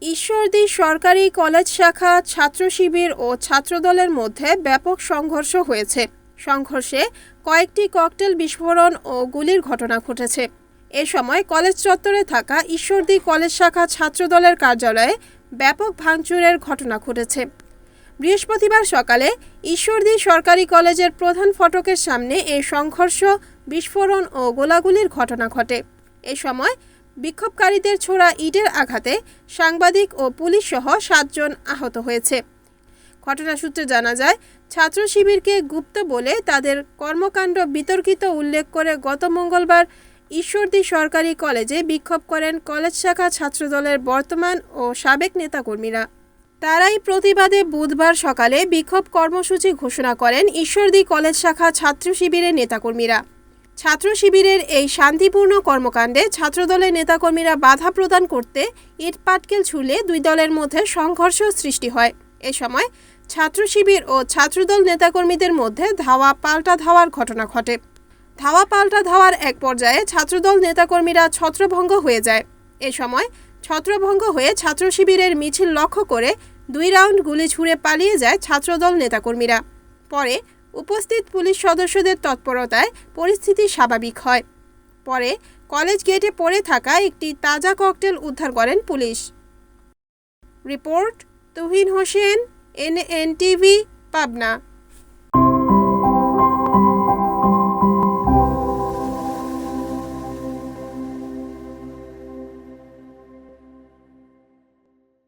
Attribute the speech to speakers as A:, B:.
A: ঈশ্বরদী সরকারি কলেজ শাখা ছাত্র শিবির ও ছাত্রদলের মধ্যে ব্যাপক সংঘর্ষ হয়েছে। সংঘর্ষে কয়েকটি ককটেল বিস্ফোরণ ও গুলির ঘটনা ঘটেছে। এ সময় কলেজ চত্বরে থাকা ঈশ্বরদী কলেজ শাখা ছাত্রদলের কার্যালয়ে ব্যাপক ভাঙচুরের ঘটনা ঘটেছে। বৃহস্পতিবার সকালে ঈশ্বরদী সরকারি কলেজের প্রধান ফটকের সামনে এই সংঘর্ষ, বিস্ফোরণ ও গোলাগুলির ঘটনা ঘটে। এ সময় বিক্ষোভকারীদের ছোড়া ইটের আঘাতে সাংবাদিক ও পুলিশ সহ 7 জন আহত হয়েছে। ঘটনা সূত্রে জানা যায়, ছাত্র শিবিরকে গুপ্ত বলে তাদের কর্মকাণ্ড বিতর্কিত উল্লেখ করে গত মঙ্গলবার ঈশ্বরদী সরকারি কলেজে বিক্ষোভ করেন কলেজ শাখা ছাত্রদলের বর্তমান ও সাবেক নেতাকর্মীরা। তারাই প্রতিবাদে বুধবার সকালে বিক্ষোভ কর্মসূচি ঘোষণা করেন ঈশ্বরদী কলেজ শাখা ছাত্র শিবিরের নেতাকর্মীরা। ছাত্র শিবিরের এই শান্তিপূর্ণ কর্মকাণ্ডে ছাত্রদলের নেতাকর্মীরা বাধা প্রদান করতে ইট পাটকেল ছুড়লে দুই দলের মধ্যে সংঘর্ষ সৃষ্টি হয়। এ সময় ছাত্র শিবির ও ছাত্রদল নেতাকর্মীদের মধ্যে ধাওয়া পাল্টা ধাওয়ার ঘটনা ঘটে। ধাওয়া পাল্টা ধাওয়ার এক পর্যায়ে ছাত্রদল নেতাকর্মীরা ছত্রভঙ্গ হয়ে যায়। এ সময় ছত্রভঙ্গ হয়ে ছাত্র শিবিরের মিছিল লক্ষ্য করে 2 রাউন্ড গুলি ছুড়ে পালিয়ে যায় ছাত্রদল নেতাকর্মীরা। পরে উপস্থিত পুলিশ সদস্যদের তৎপরতায় পরিস্থিতি স্বাভাবিক হয়। পরে কলেজ গেটে পড়ে থাকা একটি তাজা ককটেল উদ্ধার করেন police. Report Tuhin Hossain, NNTV, Pabna.